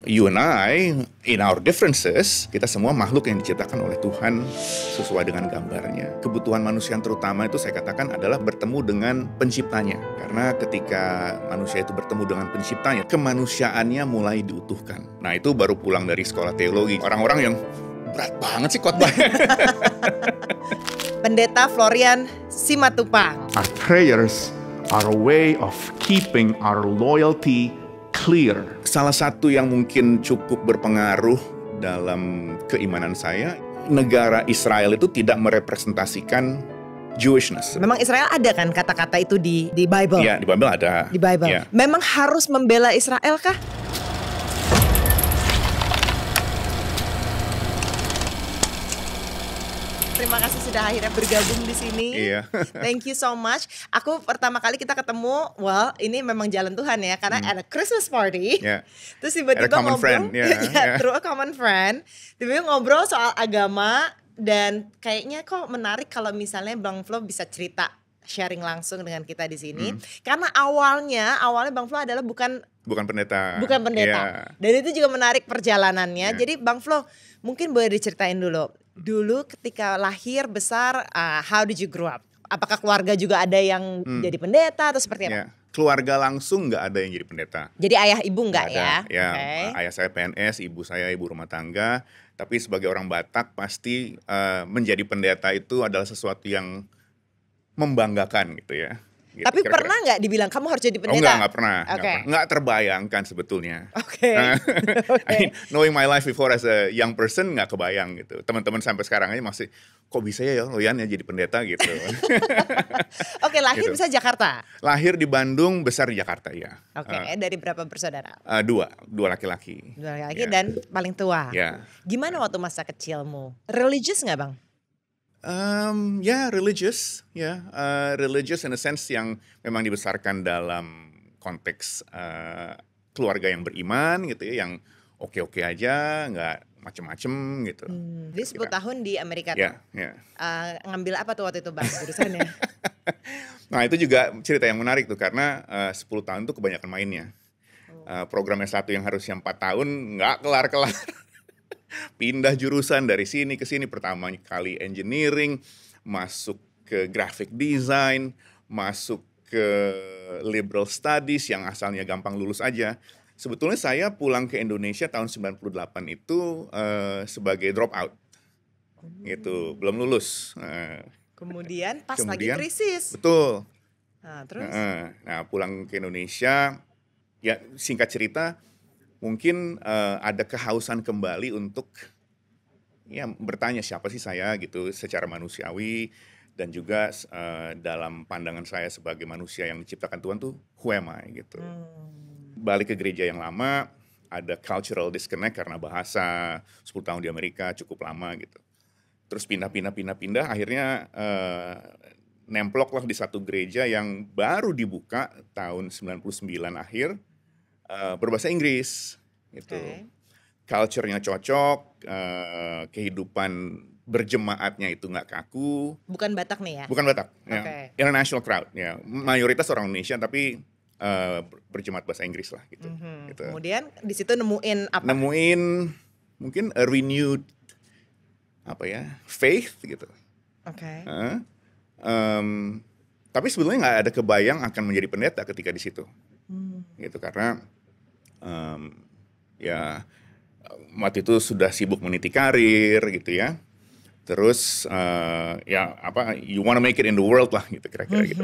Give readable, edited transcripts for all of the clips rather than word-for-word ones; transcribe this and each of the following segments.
You and I, in our differences, kita semua makhluk yang diciptakan oleh Tuhan sesuai dengan gambarnya. Kebutuhan manusia yang terutama itu saya katakan adalah bertemu dengan penciptanya. Karena ketika manusia itu bertemu dengan penciptanya, kemanusiaannya mulai diutuhkan. Nah itu baru pulang dari sekolah teologi. Orang-orang yang berat banget sih khotbahnya. Pendeta Florian Simatupang. Our prayers are a way of keeping our loyalty clear. Salah satu yang mungkin cukup berpengaruh dalam keimanan saya, negara Israel itu tidak merepresentasikan Jewishness. Memang Israel ada kan kata-kata itu di Bible? Iya, di Bible ada. Di Bible. Ya. Memang harus membela Israel kah? Terima kasih sudah akhirnya bergabung di sini. Iya. Thank you so much. Aku pertama kali kita ketemu, ini memang jalan Tuhan ya, karena at a Christmas party. Yeah. Terus tiba-tiba At a common ngobrol, friend, yeah. through a common friend. Tiba-tiba ngobrol soal agama dan kayaknya kok menarik kalau misalnya Bang Flo bisa cerita sharing langsung dengan kita di sini. Karena awalnya Bang Flo adalah bukan pendeta. Yeah. Dan itu juga menarik perjalanannya. Yeah. Jadi Bang Flo, mungkin boleh diceritain dulu. Dulu ketika lahir besar, how did you grow up? Apakah keluarga juga ada yang jadi pendeta atau seperti apa? Yeah. Keluarga langsung nggak ada yang jadi pendeta. Jadi ayah ibu nggak ya? Ya, Okay. Ayah saya PNS, ibu saya ibu rumah tangga. Tapi sebagai orang Batak pasti menjadi pendeta itu adalah sesuatu yang membanggakan gitu ya. Gitu, Tapi kira-kira. pernah nggak dibilang kamu harus jadi Oh pendeta? nggak pernah. Okay. Nggak terbayangkan sebetulnya. Oke. I mean, knowing my life before as a young person nggak kebayang gitu. Teman-teman sampai sekarang aja masih, kok bisa ya Loyan ya jadi pendeta gitu. Oke, lahir Gitu. bisa Jakarta? Lahir di Bandung, besar di Jakarta ya. Oke, dari berapa bersaudara? Dua laki-laki. Dua laki Ya. dan paling tua. Ya. Gimana waktu masa kecilmu? Religious nggak Bang? Religious, religious in a sense yang memang dibesarkan dalam konteks keluarga yang beriman gitu ya, yang oke-oke aja, nggak macem-macem gitu. Jadi 10 tahun di Amerika tuh. Ya. Ngambil apa tuh waktu itu Bang jurusannya? Nah itu juga cerita yang menarik tuh karena 10 tahun tuh kebanyakan mainnya. Program S1 yang harusnya 4 tahun nggak kelar-kelar. Pindah jurusan dari sini ke sini, pertama kali engineering, masuk ke graphic design, masuk ke liberal studies yang asalnya gampang lulus aja. Sebetulnya saya pulang ke Indonesia tahun 98 itu sebagai dropout. Gitu, belum lulus. Kemudian pas lagi Kemudian, krisis. Betul. Nah, terus? Nah, pulang ke Indonesia, ya singkat cerita, mungkin ada kehausan kembali untuk ya bertanya siapa sih saya gitu secara manusiawi, dan juga dalam pandangan saya sebagai manusia yang diciptakan Tuhan tuh who am I gitu. Balik ke gereja yang lama, ada cultural disconnect karena bahasa, 10 tahun di Amerika cukup lama gitu. Terus pindah, akhirnya nemplok lah di satu gereja yang baru dibuka tahun 99 akhir, berbahasa Inggris gitu. Okay. Culture-nya cocok, kehidupan berjemaatnya itu nggak kaku. Bukan Batak nih ya? Bukan Batak, Okay. ya. International crowd ya. Mayoritas orang Indonesia tapi berjemaat bahasa Inggris lah gitu. Gitu. Kemudian di situ nemuin apa? Nemuin mungkin a renewed faith gitu. Oke. Tapi sebetulnya nggak ada kebayang akan menjadi pendeta ketika di situ, gitu karena waktu itu sudah sibuk meniti karir gitu ya. Terus you wanna make it in the world lah gitu kira-kira gitu.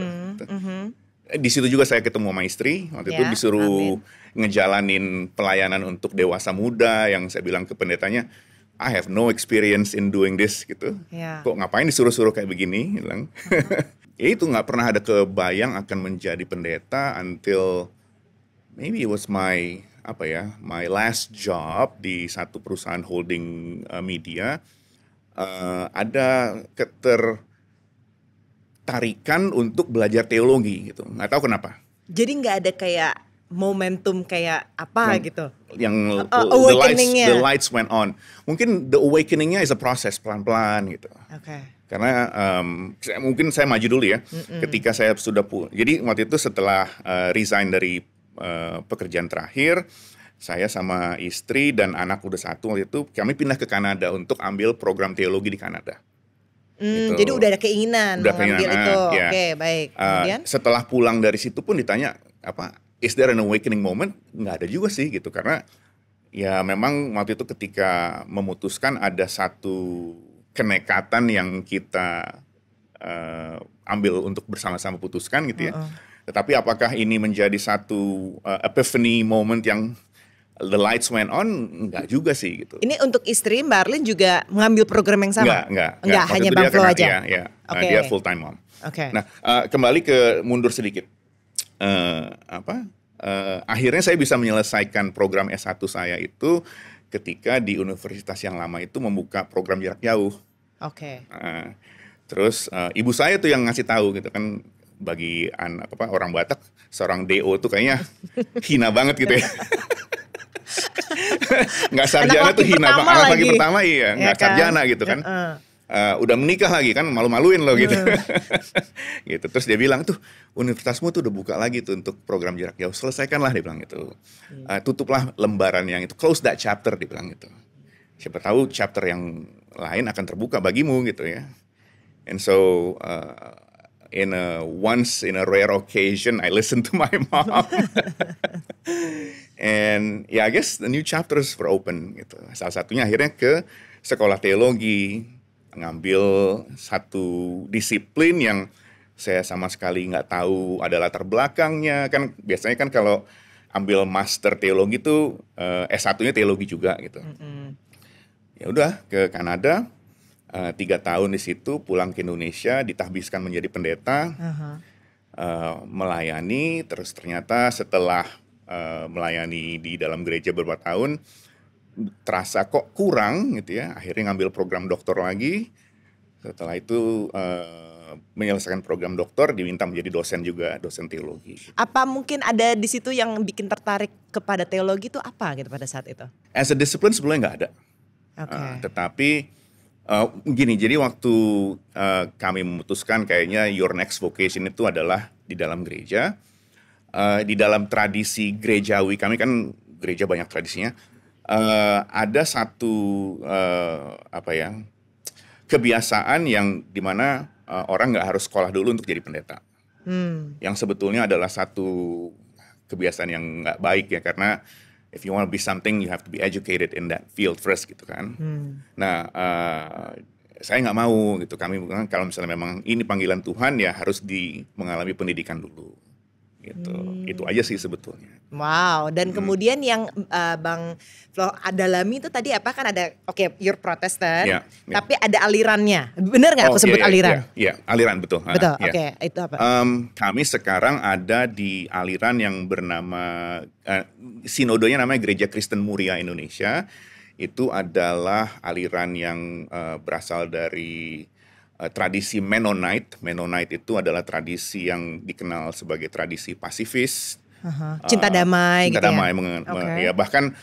Di situ juga saya ketemu sama istri, waktu itu disuruh ngejalanin pelayanan untuk dewasa muda yang saya bilang ke pendetanya, I have no experience in doing this gitu. Kok ngapain disuruh-suruh kayak begini? Bilang. Ya itu nggak pernah ada kebayang akan menjadi pendeta until maybe it was my last job di satu perusahaan holding media. Ada ketertarikan untuk belajar teologi gitu, nggak tahu kenapa. Jadi nggak ada kayak momentum kayak apa gitu? Yang Awakening-nya. the lights went on. Mungkin the awakening-nya is a process pelan-pelan gitu. Oke. Karena mungkin saya maju dulu ya. Ketika saya sudah jadi waktu itu setelah resign dari pekerjaan terakhir, saya sama istri dan anak udah 1 waktu itu, kami pindah ke Kanada untuk ambil program teologi di Kanada. Gitu. Jadi udah ada keinginan Udah mengambil keinginan, itu. ya. Oke, baik. Kemudian? Setelah pulang dari situ pun ditanya, is there an awakening moment? Nggak ada juga sih gitu, karena ya memang waktu itu ketika memutuskan ada satu kenekatan yang kita ambil untuk bersama-sama putuskan gitu ya. Tetapi apakah ini menjadi satu epiphany moment yang the lights went on? Enggak juga sih gitu. Ini untuk istri Mbak Arlin juga mengambil program yang sama? Enggak. Enggak, hanya Bang Flo aja? Iya. Okay. Dia full time mom. Okay. Nah, kembali ke mundur sedikit. Akhirnya saya bisa menyelesaikan program S1 saya itu ketika di universitas yang lama itu membuka program jarak jauh. Oke. Terus ibu saya tuh yang ngasih tahu gitu kan, bagi orang Batak seorang DO tuh kayaknya hina banget gitu ya. Nggak sarjana tuh hina banget. Anak lagi pertama iya, nggak kan? Sarjana gitu kan. Udah menikah lagi kan, malu-maluin loh gitu. Gitu. Terus dia bilang tuh, universitasmu tuh udah buka lagi tuh untuk program jarak jauh, selesaikanlah dia bilang gitu. Tutuplah lembaran yang itu, close that chapter dia bilang gitu. Siapa tahu chapter yang lain akan terbuka bagimu gitu ya. And so once in a rare occasion I listened to my mom. And yeah, I guess the new chapters were open gitu. Salah satunya akhirnya ke sekolah teologi, ngambil satu disiplin yang saya sama sekali nggak tahu ada latar belakangnya. Kan biasanya kan kalau ambil master teologi tuh S1-nya teologi juga gitu. Ya udah ke Kanada. 3 tahun di situ, pulang ke Indonesia, ditahbiskan menjadi pendeta, melayani. Terus ternyata setelah melayani di dalam gereja beberapa tahun, terasa kok kurang gitu ya. Akhirnya ngambil program doktor lagi. Setelah itu menyelesaikan program doktor, diminta menjadi dosen juga, dosen teologi. Apa mungkin ada di situ yang bikin tertarik kepada teologi itu apa gitu pada saat itu? As a discipline sebelumnya nggak ada. Tetapi gini, jadi waktu kami memutuskan kayaknya your next vocation itu adalah di dalam gereja, di dalam tradisi gerejawi, kami kan gereja banyak tradisinya, ada satu kebiasaan yang dimana orang nggak harus sekolah dulu untuk jadi pendeta, yang sebetulnya adalah satu kebiasaan yang nggak baik ya, karena if you want to be something, you have to be educated in that field first gitu kan. Nah, saya nggak mau gitu. Kami bilang kalau misalnya memang ini panggilan Tuhan ya harus mengalami pendidikan dulu. Gitu. Itu aja sih sebetulnya. Wow. Dan kemudian yang Bang Flo dalami itu tadi apa, kan ada your Protestant, tapi ada alirannya. Bener nggak aku sebut aliran? Iya, aliran betul. Betul. Oke, itu apa? Kami sekarang ada di aliran yang bernama sinodenya namanya Gereja Kristen Muria Indonesia. Itu adalah aliran yang berasal dari tradisi Mennonite. Mennonite itu adalah tradisi yang dikenal sebagai tradisi pasifis, cinta damai. Cinta damai, ya bahkan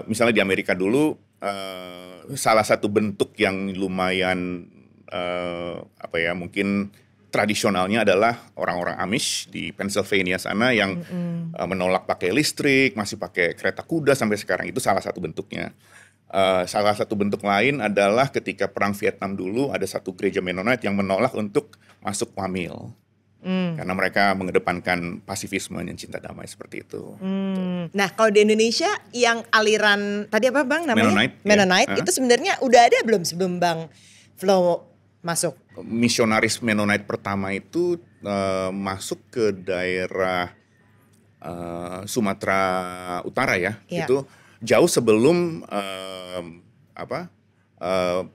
misalnya di Amerika dulu salah satu bentuk yang lumayan mungkin tradisionalnya adalah orang-orang Amish di Pennsylvania sana yang menolak pakai listrik, masih pakai kereta kuda sampai sekarang. Itu salah satu bentuknya. Salah satu bentuk lain adalah ketika perang Vietnam dulu ada satu gereja Mennonite yang menolak untuk masuk Wamil. Karena mereka mengedepankan pasifisme dan cinta damai seperti itu. Nah, kalau di Indonesia yang aliran tadi apa Bang namanya? Mennonite itu sebenarnya udah ada belum sebelum Bang Flo masuk? Misionaris Mennonite pertama itu masuk ke daerah Sumatera Utara ya. Itu jauh sebelum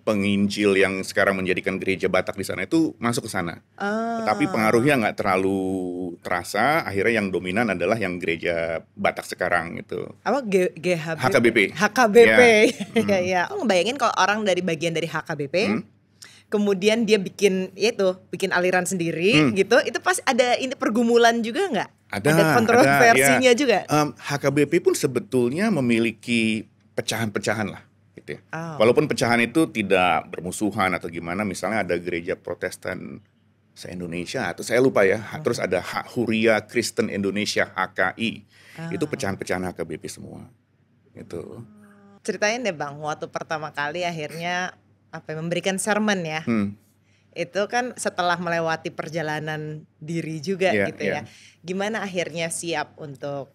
penginjil yang sekarang menjadikan gereja Batak di sana itu masuk ke sana. Tapi pengaruhnya nggak terlalu terasa. Akhirnya yang dominan adalah yang gereja Batak sekarang itu. Apa HKBP. HKBP. Ya. Aku ngebayangin kalau orang dari bagian dari HKBP, kemudian dia bikin aliran sendiri gitu. Itu pasti ada ini pergumulan juga nggak? Ada kontroversinya juga. HKBP pun sebetulnya memiliki pecahan-pecahan lah. Gitu ya. Walaupun pecahan itu tidak bermusuhan atau gimana, misalnya ada gereja Protestan se-Indonesia atau saya lupa ya. Terus ada Huria Kristen Indonesia HKI. Itu pecahan-pecahan HKBP semua. Itu. Ceritain deh Bang, waktu pertama kali akhirnya memberikan sermon ya. Itu kan setelah melewati perjalanan diri juga gitu ya. Gimana akhirnya siap untuk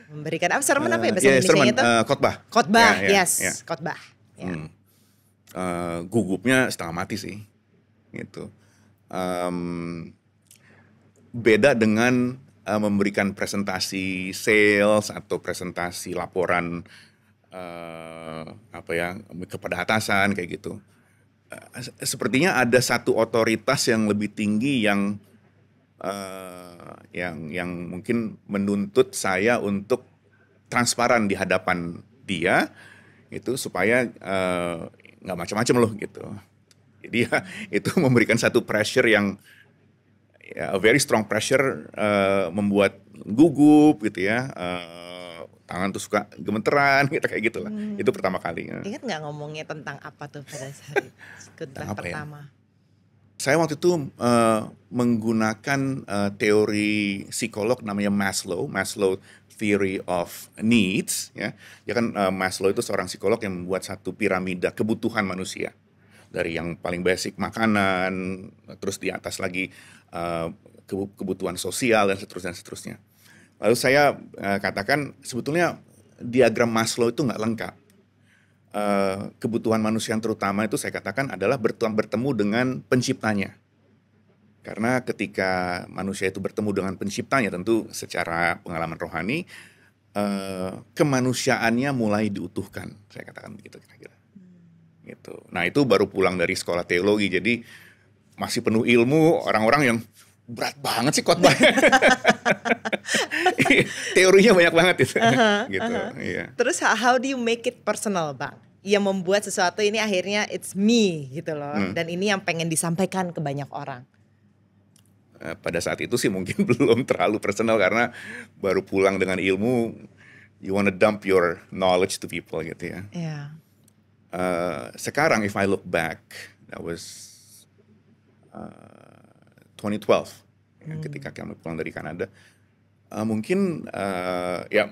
memberikan sermon apa ya bahasa Indonesia itu? Khotbah. Khotbah, khotbah. Gugupnya setengah mati sih. Gitu. Beda dengan memberikan presentasi sales atau presentasi laporan kepada atasan kayak gitu. Sepertinya ada satu otoritas yang lebih tinggi yang mungkin menuntut saya untuk transparan di hadapan dia itu supaya nggak macam-macam loh gitu. Jadi ya itu memberikan satu pressure yang a very strong pressure, membuat gugup gitu ya, tangan tuh suka gemeteran gitu kayak gitulah. Itu pertama kali. Ingat nggak ngomongnya tentang apa tuh pada saat khotbah pertama? Ya? Saya waktu itu menggunakan teori psikolog namanya Maslow Theory of Needs. Ya, kan Maslow itu seorang psikolog yang membuat satu piramida kebutuhan manusia. Dari yang paling basic makanan, terus di atas lagi kebutuhan sosial dan seterusnya. Lalu saya katakan sebetulnya diagram Maslow itu nggak lengkap. Kebutuhan manusia yang terutama itu saya katakan adalah bertemu dengan penciptanya. Karena ketika manusia itu bertemu dengan penciptanya, tentu secara pengalaman rohani, kemanusiaannya mulai diutuhkan. Saya katakan begitu kira-kira. Gitu. Nah itu baru pulang dari sekolah teologi, jadi masih penuh ilmu, orang-orang yang berat banget sih khotbahnya. Teorinya banyak banget itu. Gitu. Iya. Terus how do you make it personal Bang? Yang membuat sesuatu ini akhirnya it's me gitu loh. Dan ini yang pengen disampaikan ke banyak orang. Pada saat itu sih mungkin belum terlalu personal karena baru pulang dengan ilmu. You wanna dump your knowledge to people gitu ya. Yeah. Sekarang if I look back, that was 2012 ketika kami pulang dari Kanada. Mungkin ya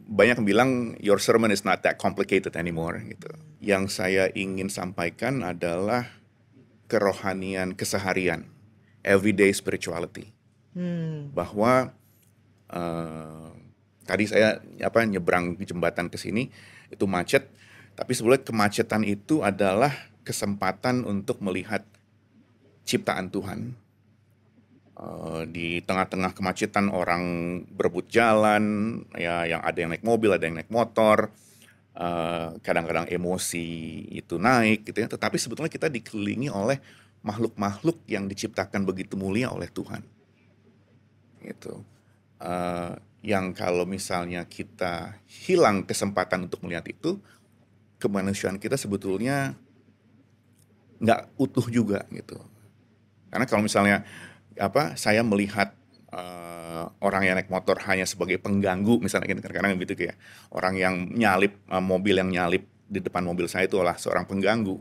banyak yang bilang your sermon is not that complicated anymore gitu. Yang saya ingin sampaikan adalah kerohanian keseharian, everyday spirituality. Bahwa tadi saya nyebrang jembatan ke sini itu macet. Tapi sebenarnya kemacetan itu adalah kesempatan untuk melihat ciptaan Tuhan. Di tengah-tengah kemacetan orang berebut jalan, ya yang ada yang naik mobil, ada yang naik motor, kadang-kadang emosi itu naik gitu ya. Tetapi sebetulnya kita dikelilingi oleh makhluk-makhluk yang diciptakan begitu mulia oleh Tuhan. Gitu. Yang kalau misalnya kita hilang kesempatan untuk melihat itu, kemanusiaan kita sebetulnya nggak utuh juga gitu. Karena kalau misalnya saya melihat orang yang naik motor hanya sebagai pengganggu, misalnya kadang-kadang gitu ya, orang yang nyalip mobil yang nyalip di depan mobil saya itu adalah seorang pengganggu.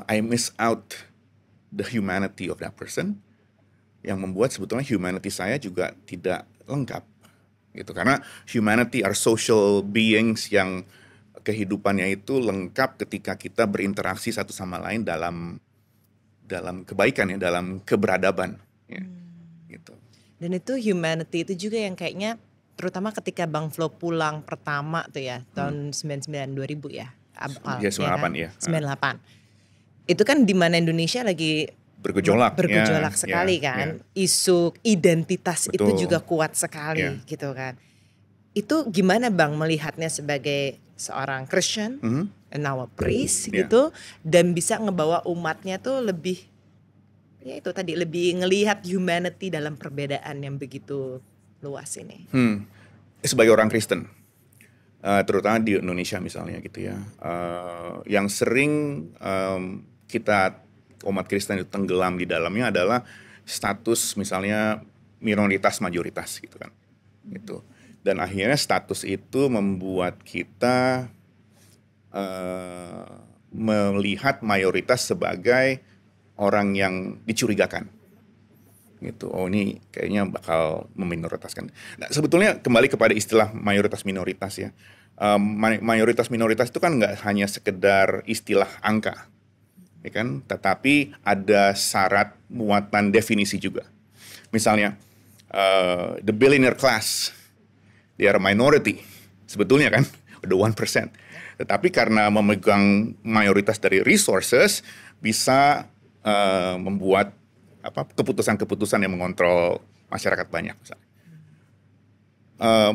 I miss out the humanity of that person, yang membuat sebetulnya humanity saya juga tidak lengkap gitu. Karena humanity are social beings yang kehidupannya itu lengkap ketika kita berinteraksi satu sama lain dalam kebaikan ya, dalam keberadaban ya, gitu. Dan itu humanity itu juga yang kayaknya terutama ketika Bang Flo pulang pertama tuh ya tahun 99 2000 ya. Ya 98 ya. 98. Itu kan di mana Indonesia lagi bergejolak sekali kan. Isu identitas Betul. itu juga kuat sekali gitu kan. Itu gimana Bang melihatnya sebagai seorang Christian, now a priest gitu, dan bisa ngebawa umatnya tuh lebih, ya itu tadi, lebih ngelihat humanity dalam perbedaan yang begitu luas ini. Sebagai orang Kristen, terutama di Indonesia misalnya gitu ya, yang sering kita umat Kristen itu tenggelam di dalamnya adalah status misalnya minoritas mayoritas gitu kan, gitu. Dan akhirnya status itu membuat kita melihat mayoritas sebagai orang yang dicurigakan. Gitu. Oh ini kayaknya bakal meminoritaskan. Nah, sebetulnya kembali kepada istilah mayoritas minoritas ya. Mayoritas minoritas itu kan nggak hanya sekedar istilah angka, ya kan? Tetapi ada syarat muatan definisi juga. Misalnya the billionaire class, they are a minority sebetulnya kan, the 1%. Tetapi karena memegang mayoritas dari resources bisa membuat keputusan-keputusan yang mengontrol masyarakat banyak. Misalnya.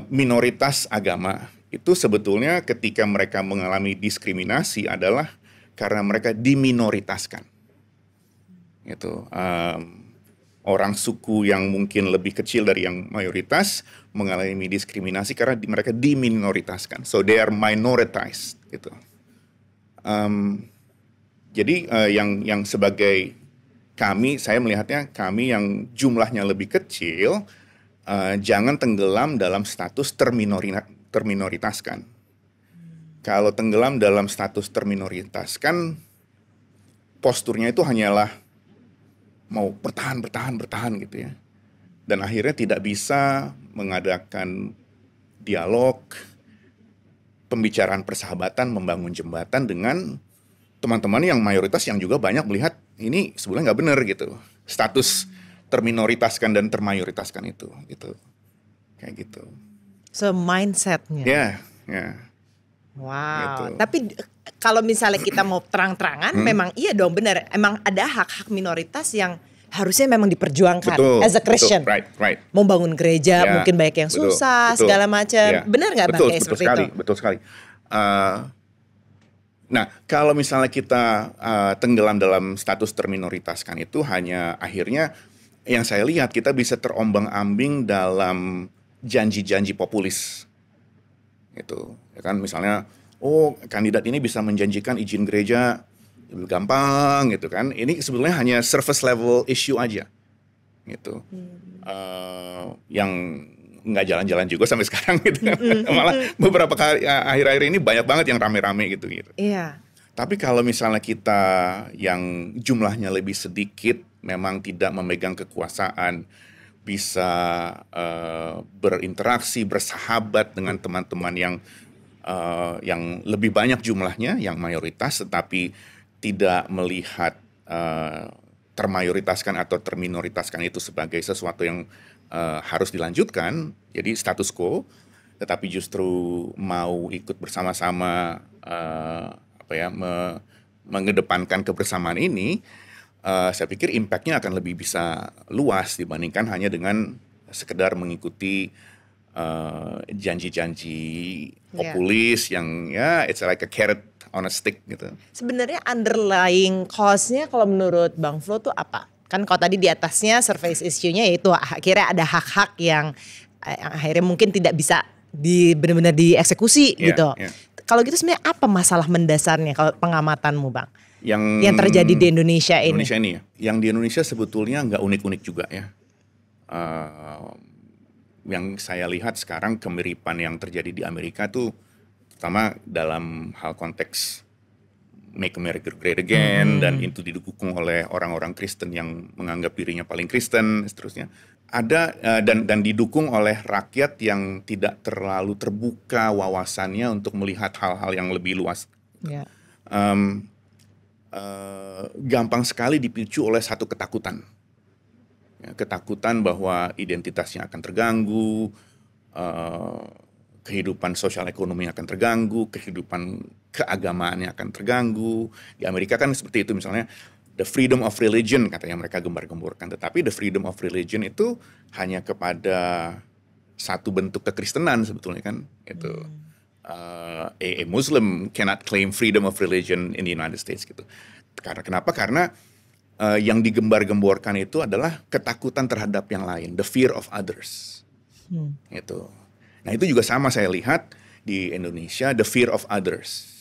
Minoritas agama itu sebetulnya ketika mereka mengalami diskriminasi adalah karena mereka diminoritaskan. Itu orang suku yang mungkin lebih kecil dari yang mayoritas mengalami diskriminasi karena mereka diminoritaskan. So they are minoritized. Gitu. Jadi yang sebagai kami, saya melihatnya kami yang jumlahnya lebih kecil, jangan tenggelam dalam status terminoritaskan. Kalau tenggelam dalam status terminoritaskan, posturnya itu hanyalah mau bertahan gitu ya. Dan akhirnya tidak bisa mengadakan dialog, pembicaraan persahabatan, membangun jembatan dengan teman-teman yang mayoritas yang juga banyak melihat ini sebenarnya nggak benar gitu. Status terminoritaskan dan termayoritaskan itu gitu. Kayak gitu. So mindsetnya. Ya. Wow. Gitu. Tapi kalau misalnya kita mau terang-terangan, memang iya dong benar. Emang ada hak-hak minoritas yang harusnya memang diperjuangkan. Betul, as a Christian. Betul, right. Mau bangun gereja, Ya, mungkin banyak yang susah, betul. segala macam. Ya. Benar nggak Bang kayak seperti itu? Betul sekali. Nah, kalau misalnya kita tenggelam dalam status terminoritaskan itu hanya akhirnya yang saya lihat kita bisa terombang-ambing dalam janji-janji populis. Gitu. Ya kan misalnya, oh kandidat ini bisa menjanjikan izin gereja lebih gampang gitu kan. Ini sebetulnya hanya surface level issue aja. Gitu. Yang nggak jalan-jalan juga sampai sekarang gitu. Malah beberapa kali akhir-akhir ini banyak banget yang rame-rame gitu. Iya. Tapi kalau misalnya kita yang jumlahnya lebih sedikit, memang tidak memegang kekuasaan, bisa berinteraksi, bersahabat dengan teman-teman yang lebih banyak jumlahnya, yang mayoritas, tetapi tidak melihat termayoritaskan atau terminoritaskan itu sebagai sesuatu yang harus dilanjutkan, jadi status quo, tetapi justru mau ikut bersama-sama mengedepankan kebersamaan ini, saya pikir impact-nya akan lebih bisa luas dibandingkan hanya dengan sekedar mengikuti janji-janji populis yang ya it's like a carrot on a stick gitu. Sebenarnya underlying cause-nya kalau menurut Bang Flo tuh apa? Kan kalau tadi di atasnya surface issue-nya yaitu akhirnya ada hak-hak yang akhirnya mungkin tidak bisa benar-benar dieksekusi gitu. Kalau gitu sebenarnya apa masalah mendasarnya kalau pengamatanmu Bang? Yang terjadi di Indonesia ini? Indonesia ini ya? Yang di Indonesia sebetulnya nggak unik-unik juga ya. Yang saya lihat sekarang kemiripan yang terjadi di Amerika tuh terutama dalam hal konteks Make America Great Again dan itu didukung oleh orang-orang Kristen yang menganggap dirinya paling Kristen seterusnya. Ada dan didukung oleh rakyat yang tidak terlalu terbuka wawasannya untuk melihat hal-hal yang lebih luas. Yeah. Gampang sekali dipicu oleh satu ketakutan. Ya, ketakutan bahwa identitasnya akan terganggu, kehidupan sosial ekonomi akan terganggu, kehidupan keagamaannya akan terganggu. Di Amerika kan seperti itu misalnya. The freedom of religion katanya mereka gembar-gemborkan, tetapi the freedom of religion itu hanya kepada satu bentuk kekristenan sebetulnya kan itu a Muslim cannot claim freedom of religion in the United States gitu. Kenapa? Karena yang digembar-gemborkan itu adalah ketakutan terhadap yang lain, the fear of others. Gitu. Nah itu juga sama saya lihat di Indonesia, the fear of others.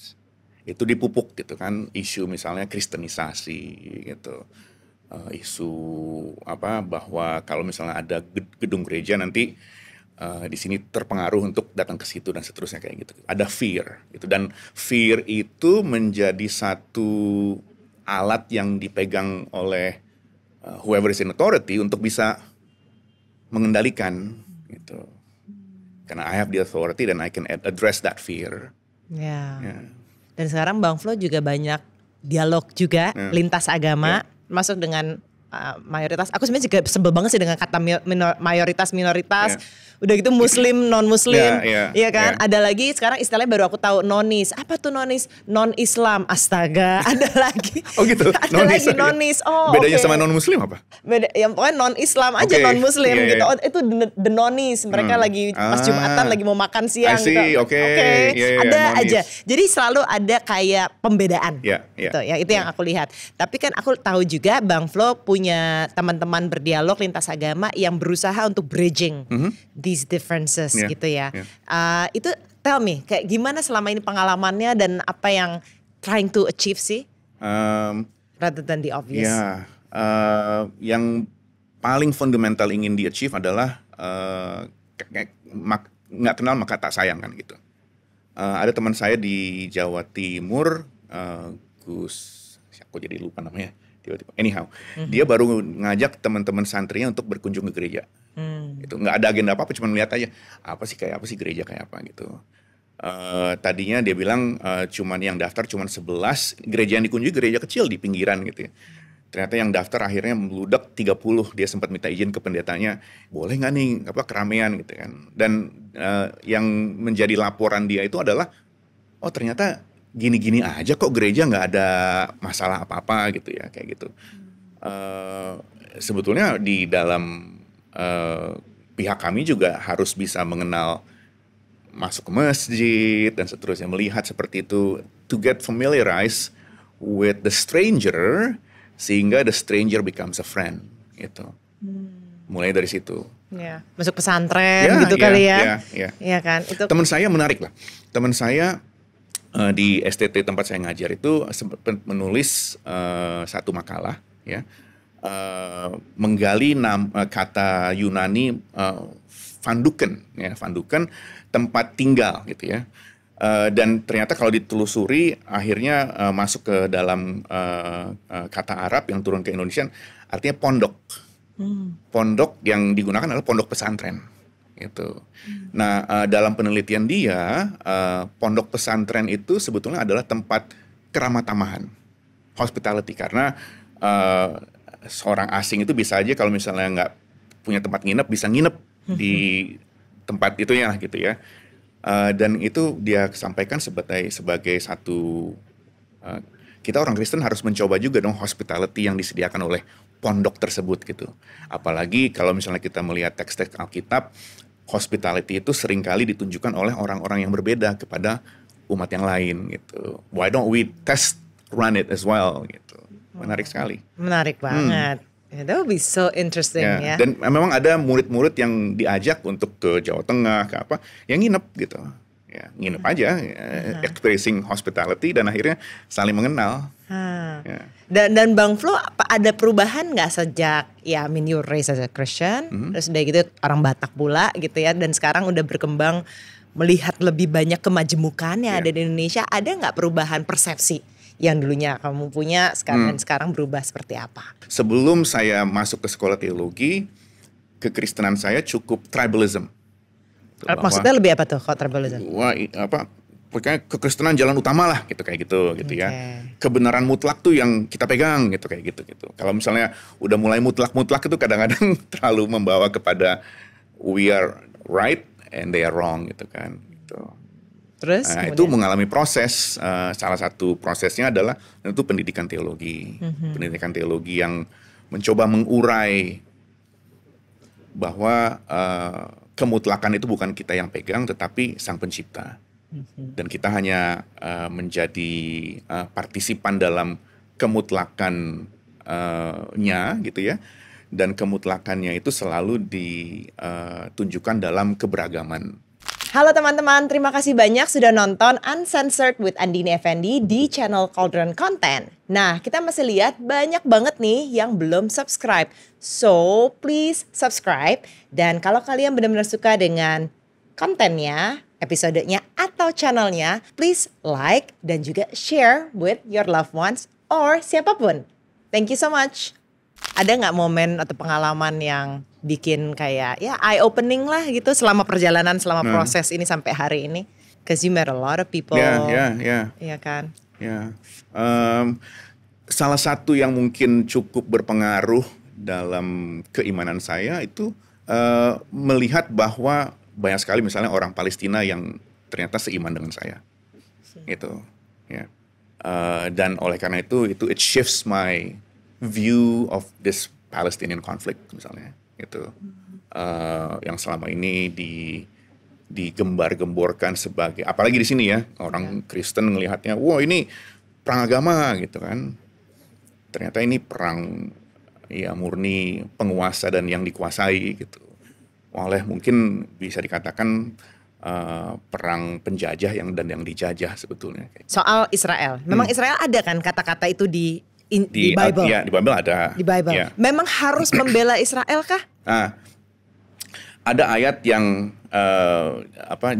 Itu dipupuk gitu kan, isu misalnya kristenisasi gitu, isu bahwa kalau misalnya ada gedung gereja nanti di sini terpengaruh untuk datang ke situ dan seterusnya kayak gitu. Ada fear gitu, dan fear itu menjadi satu alat yang dipegang oleh whoever is in authority untuk bisa mengendalikan gitu. Karena I have the authority dan I can address that fear. Ya. Ya. Dan sekarang Bang Flo juga banyak dialog juga lintas agama, masuk dengan mayoritas. Aku sebenarnya juga sebel banget sih dengan kata mayoritas minoritas. Udah gitu Muslim non Muslim, iya kan? Ada lagi sekarang istilahnya baru aku tahu nonis. Apa tuh nonis? Non Islam. Astaga, ada lagi. Oh gitu. Ada lagi nonis. Oh, bedanya sama non Muslim apa? Beda, yang pokoknya non Islam aja, non Muslim gitu. Oh, itu the nonis. Mereka lagi pas Jumatan lagi mau makan siang gitu. Ada aja. Jadi selalu ada kayak pembedaan. Gitu. Ya itu yang aku lihat. Tapi kan aku tahu juga Bang Flo punya teman-teman berdialog lintas agama yang berusaha untuk bridging these differences gitu ya. Itu tell me, kayak gimana selama ini pengalamannya dan apa yang trying to achieve sih? Rather than the obvious. Yang paling fundamental ingin di-achieve adalah nggak kenal maka tak sayang kan gitu. Ada teman saya di Jawa Timur, aku jadi lupa namanya. Tiba-tiba, anyhow, dia baru ngajak teman-teman santrinya untuk berkunjung ke gereja. Gitu. Nggak ada agenda apa-apa, cuma lihat aja apa sih gereja kayak apa gitu. Tadinya dia bilang cuman yang daftar cuman 11, gereja yang dikunjungi gereja kecil di pinggiran gitu ya. Ternyata yang daftar akhirnya meludak 30. Dia sempat minta izin ke pendetanya, boleh nggak nih keramaian gitu kan. Dan yang menjadi laporan dia itu adalah, oh ternyata gini-gini aja kok gereja nggak ada masalah apa-apa gitu ya, kayak gitu. Sebetulnya di dalam pihak kami juga harus bisa mengenal masuk ke masjid dan seterusnya, melihat seperti itu, to get familiarized with the stranger sehingga the stranger becomes a friend gitu. Mulai dari situ. Masuk pesantren gitu kali ya. Iya kan. Itu teman saya menarik lah. Teman saya di STT tempat saya ngajar itu sempat menulis satu makalah ya, menggali kata Yunani Vanduken ya, Vanduken tempat tinggal gitu ya, dan ternyata kalau ditelusuri akhirnya masuk ke dalam kata Arab yang turun ke Indonesia artinya pondok. Pondok yang digunakan adalah pondok pesantren gitu. Nah, dalam penelitian dia, pondok pesantren itu sebetulnya adalah tempat keramah tamahan, hospitality, karena seorang asing itu bisa aja kalau misalnya nggak punya tempat nginep, bisa nginep di tempat itu ya gitu ya. Dan itu dia sampaikan sebagai satu, kita orang Kristen harus mencoba juga dong hospitality yang disediakan oleh pondok tersebut gitu. Apalagi kalau misalnya kita melihat teks-teks Alkitab, hospitality itu seringkali ditunjukkan oleh orang-orang yang berbeda kepada umat yang lain gitu. Why don't we run it as well gitu. Menarik sekali. Menarik banget. That would be so interesting ya. Dan memang ada murid-murid yang diajak untuk ke Jawa Tengah, ke apa, yang nginep gitu. Ya, nginep aja, experiencing hospitality dan akhirnya saling mengenal. Ya. Dan Bang Flo, ada perubahan nggak sejak ya, you're raised as a Christian, terus udah gitu orang Batak pula gitu ya, dan sekarang udah berkembang melihat lebih banyak kemajemukan yang ada di Indonesia, ada nggak perubahan persepsi yang dulunya kamu punya sekarang dan sekarang berubah seperti apa? Sebelum saya masuk ke sekolah teologi, kekristenan saya cukup tribalism. Maksudnya lebih apa tuh kalau tribalism? Pokoknya kekristenan jalan utama lah gitu, kayak gitu ya. Kebenaran mutlak tuh yang kita pegang gitu, kayak gitu. Kalau misalnya udah mulai mutlak itu kadang-kadang terlalu membawa kepada we are right and they are wrong gitu kan. Gitu. Terus itu mengalami proses, salah satu prosesnya adalah tentu pendidikan teologi. Pendidikan teologi yang mencoba mengurai bahwa kemutlakan itu bukan kita yang pegang tetapi Sang Pencipta. Dan kita hanya menjadi partisipan dalam kemutlakannya gitu ya. Dan kemutlakannya itu selalu ditunjukkan dalam keberagaman. Halo teman-teman, terima kasih banyak sudah nonton Uncensored with Andini Effendi di channel Cauldron Content. Nah, kita masih lihat banyak banget nih yang belum subscribe. So, please subscribe. Dan kalau kalian benar-benar suka dengan kontennya, episodenya, atau channelnya, please like dan juga share with your loved ones or siapapun. Thank you so much. Ada nggak momen atau pengalaman yang bikin kayak ya eye opening lah gitu selama perjalanan, selama proses ini sampai hari ini? Cause you met a lot of people. Iya kan? Salah satu yang mungkin cukup berpengaruh dalam keimanan saya itu melihat bahwa banyak sekali misalnya orang Palestina yang ternyata seiman dengan saya. Gitu. Ya. Dan oleh karena itu it shifts my view of this Palestinian conflict misalnya itu yang selama ini digembar-gemborkan sebagai, apalagi di sini ya orang Kristen ngelihatnya, wah ini perang agama gitu kan, ternyata ini perang ya murni penguasa dan yang dikuasai gitu, oleh mungkin bisa dikatakan perang penjajah dan yang dijajah sebetulnya. Soal Israel, memang Israel ada kan kata-kata itu di Bible? Iya, di Bible ada. Di Bible. Ya. Memang harus membela Israel kah? Ada ayat yang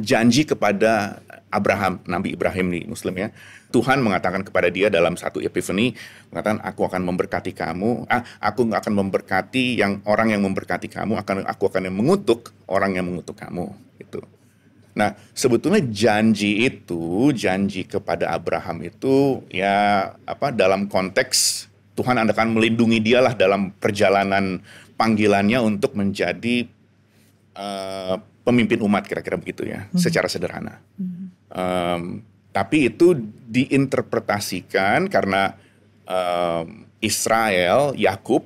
janji kepada Abraham, Nabi Ibrahim nih Muslim ya. Tuhan mengatakan kepada dia dalam satu Epiphany, mengatakan aku akan memberkati kamu, aku akan memberkati orang yang memberkati kamu, aku akan mengutuk orang yang mengutuk kamu gitu. Nah, sebetulnya janji kepada Abraham itu ya dalam konteks Tuhan akan melindungi dialah dalam perjalanan panggilannya untuk menjadi pemimpin umat, kira-kira begitu ya, secara sederhana. Tapi itu diinterpretasikan karena Israel, Yakub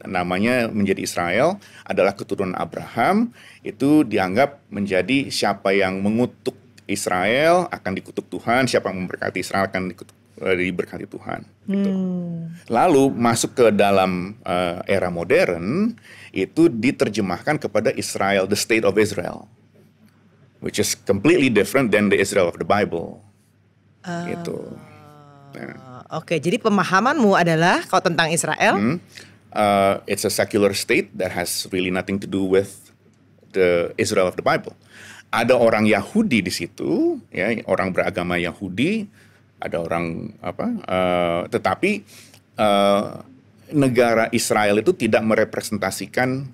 namanya menjadi Israel, adalah keturunan Abraham, itu dianggap menjadi siapa yang mengutuk Israel akan dikutuk Tuhan, siapa yang memberkati Israel akan diberkati Tuhan. Gitu. Lalu masuk ke dalam era modern, itu diterjemahkan kepada Israel, the state of Israel, which is completely different than the Israel of the Bible. Gitu. Oke, jadi pemahamanmu adalah kalau tentang Israel, it's a secular state that has really nothing to do with the Israel of the Bible. Ada orang Yahudi di situ, ya, orang beragama Yahudi, ada orang tetapi negara Israel itu tidak merepresentasikan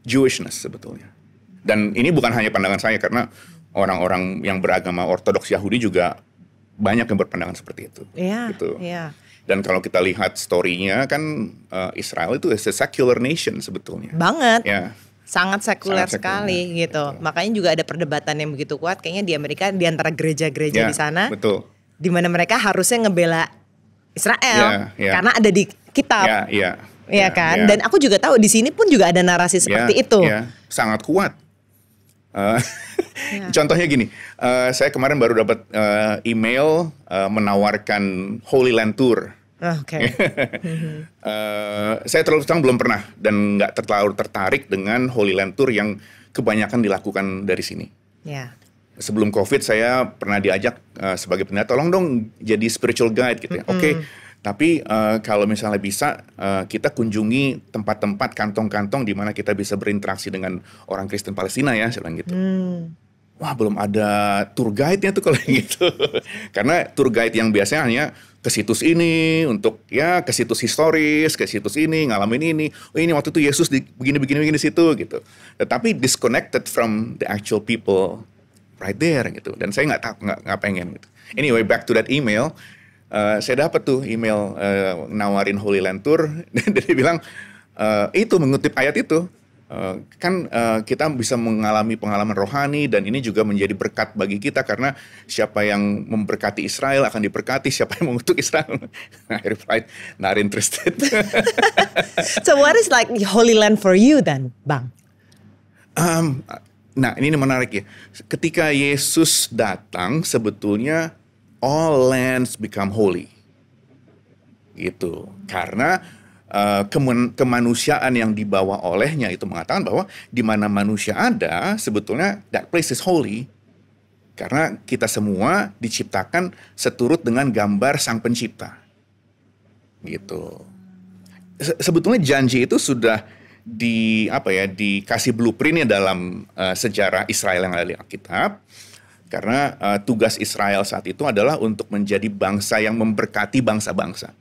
Jewishness sebetulnya. Dan ini bukan hanya pandangan saya, karena orang-orang yang beragama Ortodoks Yahudi juga banyak yang berpandangan seperti itu. Gitu. Dan kalau kita lihat story-nya kan Israel itu is a secular nation sebetulnya. Banget. Ya. Sangat sekuler sekali gitu. Betul. Makanya juga ada perdebatan yang begitu kuat kayaknya di Amerika di antara gereja-gereja di sana. Betul. Di mana mereka harusnya ngebela Israel karena ada di kitab. Iya kan? Dan aku juga tahu di sini pun juga ada narasi seperti itu. Sangat kuat. Contohnya gini, saya kemarin baru dapat email menawarkan Holy Land Tour. Saya terlalu terang belum pernah dan nggak terlalu tertarik dengan Holy Land Tour yang kebanyakan dilakukan dari sini. Sebelum COVID saya pernah diajak sebagai pendeta, tolong dong jadi spiritual guide gitu ya. Oke. Tapi kalau misalnya bisa kita kunjungi tempat-tempat, kantong-kantong di mana kita bisa berinteraksi dengan orang Kristen Palestina ya, saya bilang gitu. Wah, belum ada tour guide-nya tuh kalau gitu. Karena tour guide yang biasanya hanya ke situs ini untuk ya ke situs historis, ke situs ini ngalamin ini. Oh, ini waktu itu Yesus begini di situ gitu. Tetapi disconnected from the actual people right there gitu. Dan saya nggak pengen gitu. Anyway, back to that email. Saya dapat tuh email nawarin Holy Land Tour dan dia bilang itu mengutip ayat itu kita bisa mengalami pengalaman rohani dan ini juga menjadi berkat bagi kita karena siapa yang memberkati Israel akan diberkati, siapa yang mengutuk Israel. I replied, not interested. So what is like Holy Land for you then, Bang? Nah ini menarik ya. Ketika Yesus datang sebetulnya all lands become holy, gitu. Karena kemanusiaan yang dibawa olehnya itu mengatakan bahwa di mana manusia ada, sebetulnya that place is holy. Karena kita semua diciptakan seturut dengan gambar Sang Pencipta, gitu. Sebetulnya janji itu sudah dikasih blueprintnya dalam sejarah Israel yang ada di Alkitab. Karena tugas Israel saat itu adalah untuk menjadi bangsa yang memberkati bangsa-bangsa.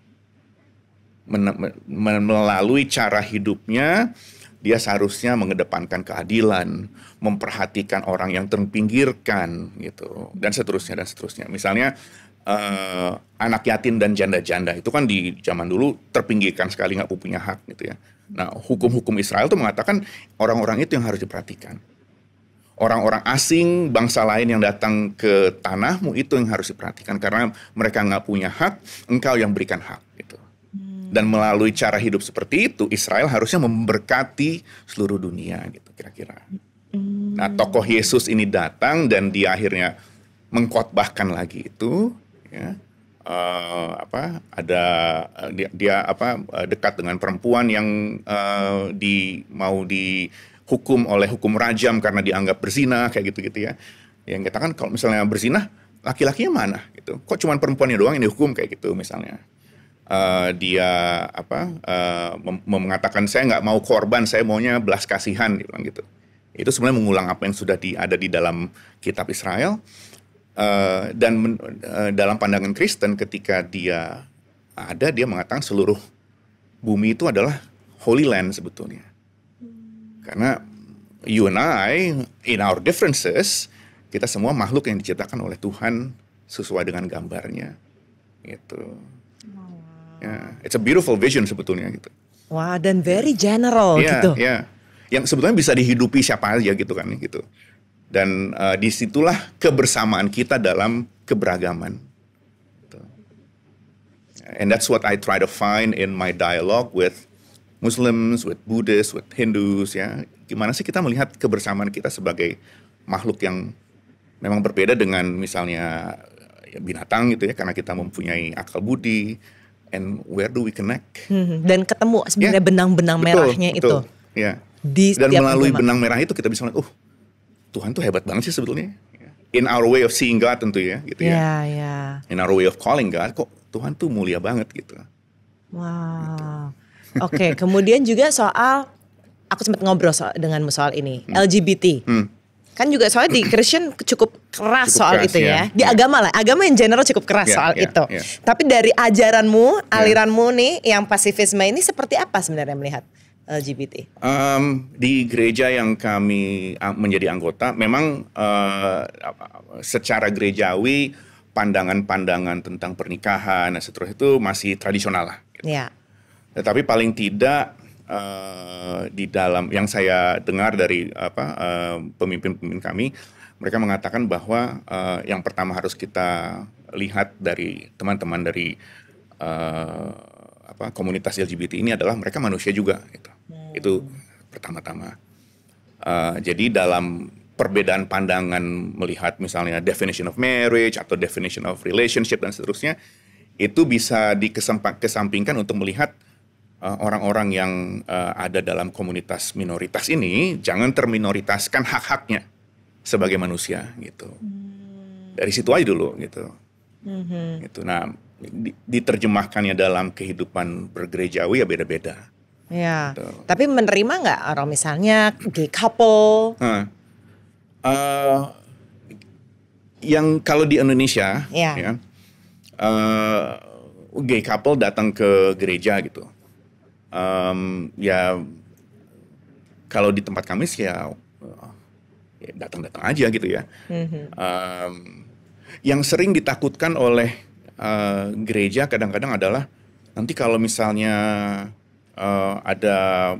Melalui cara hidupnya, dia seharusnya mengedepankan keadilan, memperhatikan orang yang terpinggirkan, gitu, dan seterusnya. Misalnya anak yatim dan janda-janda itu kan di zaman dulu terpinggirkan sekali, nggak punya hak, gitu ya. Nah, hukum-hukum Israel itu mengatakan orang-orang itu yang harus diperhatikan. Orang-orang asing, bangsa lain yang datang ke tanahmu itu yang harus diperhatikan karena mereka nggak punya hak, engkau yang berikan hak, gitu. Dan melalui cara hidup seperti itu, Israel harusnya memberkati seluruh dunia, gitu kira-kira. Nah, tokoh Yesus ini datang dan dia akhirnya mengkhotbahkan lagi itu, ya. Dia dekat dengan perempuan yang mau dihukum oleh hukum rajam karena dianggap berzina, kayak gitu-gitu ya. Yang kita kan kalau misalnya berzina, laki-lakinya mana gitu. Kok cuma perempuannya doang yang dihukum kayak gitu misalnya. Dia mengatakan saya nggak mau korban, saya maunya belas kasihan, dia bilang gitu. Itu sebenarnya mengulang apa yang sudah ada di dalam kitab Israel. Dan dalam pandangan Kristen ketika dia mengatakan seluruh bumi itu adalah Holy Land sebetulnya. Karena you and I, in our differences, kita semua makhluk yang diciptakan oleh Tuhan sesuai dengan gambarnya, gitu. Ya, it's a beautiful vision sebetulnya gitu. Wah, dan very general gitu. Ya, yang sebetulnya bisa dihidupi siapa aja gitu kan, gitu. Dan disitulah kebersamaan kita dalam keberagaman. Gitu. And that's what I try to find in my dialogue with Muslims, with Buddhists, with Hindus, ya. Gimana sih kita melihat kebersamaan kita sebagai makhluk yang memang berbeda dengan misalnya binatang gitu ya, karena kita mempunyai akal budi. And where do we connect? Dan ketemu sebenarnya benang-benang merahnya betul, itu. Ya. Di Dan melalui agama. benang merah itu kita bisa melihat, Tuhan tuh hebat banget sih sebetulnya. In our way of seeing God tentu ya, gitu ya. In our way of calling God, kok Tuhan tuh mulia banget gitu. Wow. Oke, kemudian juga soal, aku sempat ngobrol denganmu soal ini, LGBT. Kan juga soalnya di Christian cukup keras soal keras, itu ya. Di agama lah, agama in general cukup keras soal itu. Tapi dari ajaranmu, aliranmu nih yang pasifisme ini seperti apa sebenarnya melihat LGBT? Di gereja yang kami menjadi anggota, memang secara gerejawi pandangan-pandangan tentang pernikahan dan seterusnya itu masih tradisional lah. Gitu. Ya. Tetapi paling tidak di dalam yang saya dengar dari pemimpin-pemimpin kami, mereka mengatakan bahwa yang pertama harus kita lihat dari teman-teman dari komunitas LGBT ini adalah mereka manusia juga, gitu. Itu pertama-tama. Jadi dalam perbedaan pandangan melihat misalnya definition of marriage atau definition of relationship dan seterusnya, itu bisa dikesampingkan untuk melihat orang-orang yang ada dalam komunitas minoritas ini jangan terminoritaskan hak-haknya sebagai manusia, gitu. Dari situ aja dulu, gitu. Gitu. Nah, diterjemahkannya dalam kehidupan bergerejawi ya beda-beda. Ya. Gitu. Tapi menerima nggak orang misalnya gay couple? Yang kalau di Indonesia, ya, gay couple datang ke gereja gitu. Ya kalau di tempat kami sih ya datang-datang aja gitu ya. Yang sering ditakutkan oleh gereja kadang-kadang adalah nanti kalau misalnya ada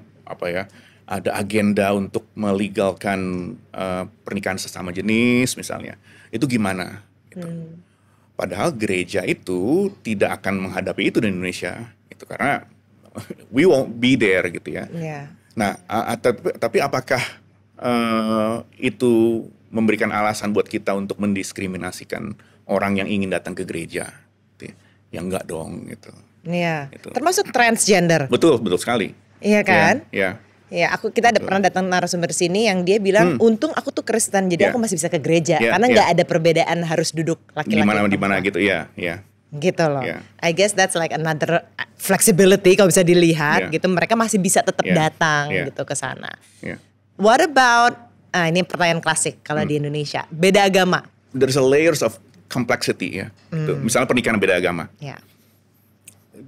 ada agenda untuk melegalkan pernikahan sesama jenis misalnya, itu gimana? Gitu. Padahal gereja itu tidak akan menghadapi itu di Indonesia, itu karena we won't be there gitu ya. Nah, tapi apakah itu memberikan alasan buat kita untuk mendiskriminasikan orang yang ingin datang ke gereja? Ya enggak dong gitu. Iya. Gitu. Termasuk transgender. Betul sekali. Iya kan? Iya. Ya, kita ada pernah datang narasumber sini yang dia bilang, untung aku tuh Kristen, jadi aku masih bisa ke gereja karena nggak ada perbedaan harus duduk laki-laki. Di mana gitu ya. Gitu loh. I guess that's like another flexibility kalau bisa dilihat gitu. Mereka masih bisa tetap datang gitu ke sana. What about ini pertanyaan klasik kalau di Indonesia, beda agama. there's a layers of complexity ya. Gitu. Misalnya pernikahan beda agama. Ya.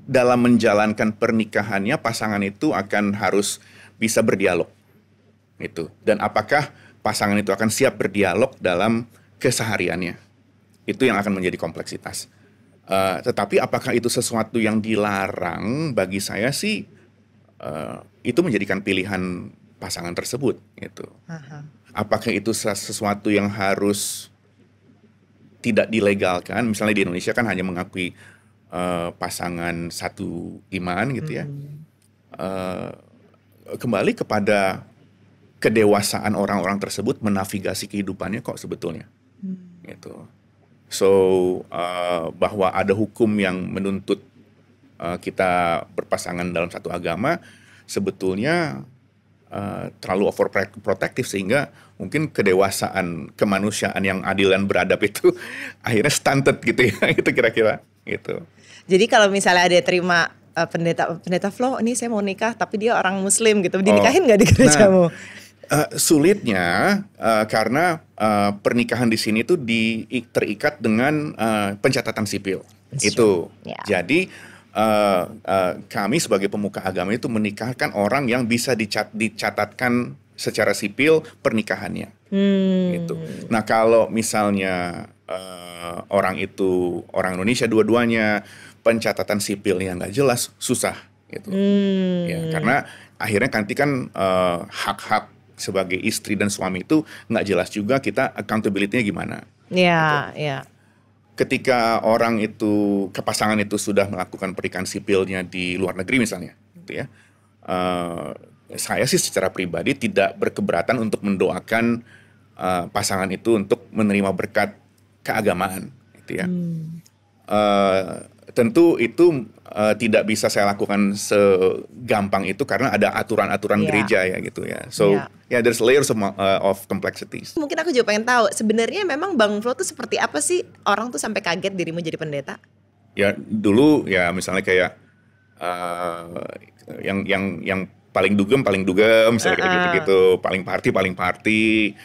Dalam menjalankan pernikahannya pasangan itu akan harus bisa berdialog. Itu. Dan apakah pasangan itu akan siap berdialog dalam kesehariannya? Itu yang akan menjadi kompleksitas. Tetapi apakah itu sesuatu yang dilarang? Bagi saya sih itu menjadikan pilihan pasangan tersebut. Gitu. Apakah itu sesuatu yang harus tidak dilegalkan? Misalnya di Indonesia kan hanya mengakui pasangan satu iman gitu ya. Kembali kepada kedewasaan orang-orang tersebut menavigasi kehidupannya kok sebetulnya. Gitu. So bahwa ada hukum yang menuntut kita berpasangan dalam satu agama sebetulnya terlalu overprotective sehingga mungkin kedewasaan kemanusiaan yang adil dan beradab itu akhirnya stunted gitu ya. Itu kira-kira gitu. Jadi kalau misalnya ada terima pendeta Flo, ini saya mau nikah tapi dia orang Muslim gitu, dinikahin nggak di gerejamu? Sulitnya karena pernikahan di sini tuh terikat dengan pencatatan sipil. Itu. Yeah. Jadi kami sebagai pemuka agama itu menikahkan orang yang bisa dicatatkan secara sipil pernikahannya. Gitu. Nah kalau misalnya orang itu orang Indonesia dua-duanya, pencatatan sipilnya nggak jelas, susah. Gitu. Ya, karena akhirnya nanti kan hak-hak sebagai istri dan suami itu nggak jelas juga, kita accountability-nya gimana. Iya, gitu. iya. Ketika orang itu, pasangan itu sudah melakukan pernikahan sipilnya di luar negeri misalnya, gitu ya. Saya sih secara pribadi tidak berkeberatan untuk mendoakan pasangan itu untuk menerima berkat keagamaan, gitu ya. Tentu itu tidak bisa saya lakukan segampang itu karena ada aturan-aturan gereja ya gitu ya. So there's layers of complexities. Mungkin aku juga pengen tahu sebenarnya memang Bang Flo tuh seperti apa sih orang tuh sampai kaget dirimu jadi pendeta? Ya dulu ya misalnya kayak yang paling dugem misalnya kayak gitu-gitu, paling party.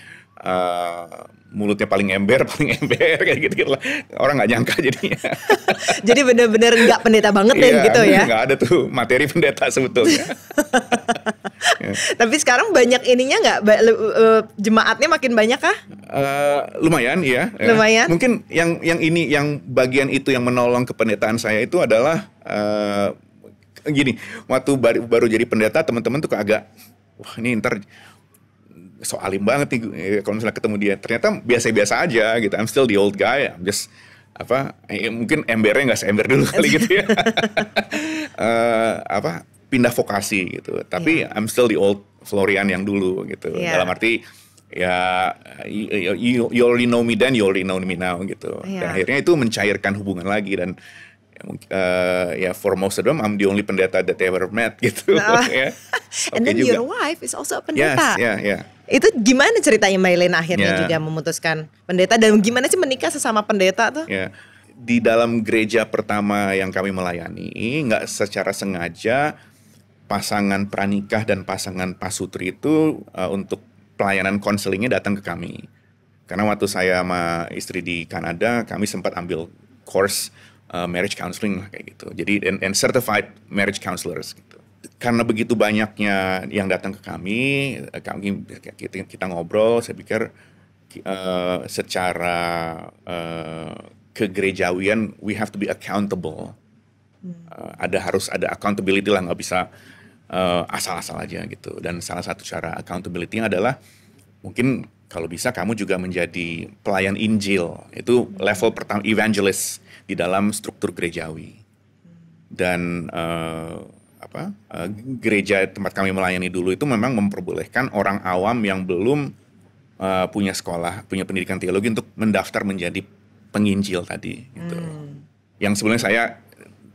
Mulutnya paling ember kayak gitu lah. Orang nggak nyangka jadinya. Jadi benar-benar nggak pendeta banget gitu ya? Nggak ada tuh materi pendeta sebetulnya. Tapi sekarang banyak ininya nggak? Jemaatnya makin banyak kah? Lumayan ya. Lumayan. Mungkin yang bagian itu yang menolong kependetaan saya itu adalah gini. Waktu baru jadi pendeta teman-teman tuh agak wah ini ntar so alim banget nih kalau misalnya ketemu dia, ternyata biasa-biasa aja gitu. I'm still the old guy, I'm just mungkin embernya nggak seember dulu kali gitu ya. Pindah vokasi gitu, tapi I'm still the old Florian yang dulu gitu. Dalam arti ya you already know me then, you already know me now gitu. Dan akhirnya itu mencairkan hubungan lagi dan for most of them I'm the only pendeta that they ever met gitu. And then your wife is also a pendeta. Yes, Itu gimana ceritanya Mbak Elena akhirnya juga memutuskan pendeta, dan gimana sih menikah sesama pendeta tuh? Di dalam gereja pertama yang kami melayani, nggak secara sengaja pasangan pranikah dan pasangan pasutri itu untuk pelayanan konselingnya datang ke kami. Karena waktu saya sama istri di Kanada, kami sempat ambil course marriage counseling kayak gitu. Jadi and certified marriage counselors gitu. Karena begitu banyaknya yang datang ke kami kita ngobrol, saya pikir secara kegerejawian we have to be accountable. Harus ada accountability lah, nggak bisa asal-asal aja gitu. Dan salah satu cara accountability-nya adalah mungkin kalau bisa kamu juga menjadi pelayan Injil. Itu level pertama, evangelist di dalam struktur gerejawi. Dan gereja tempat kami melayani dulu itu memang memperbolehkan orang awam yang belum punya sekolah, punya pendidikan teologi untuk mendaftar menjadi penginjil tadi. Gitu. Yang sebenarnya saya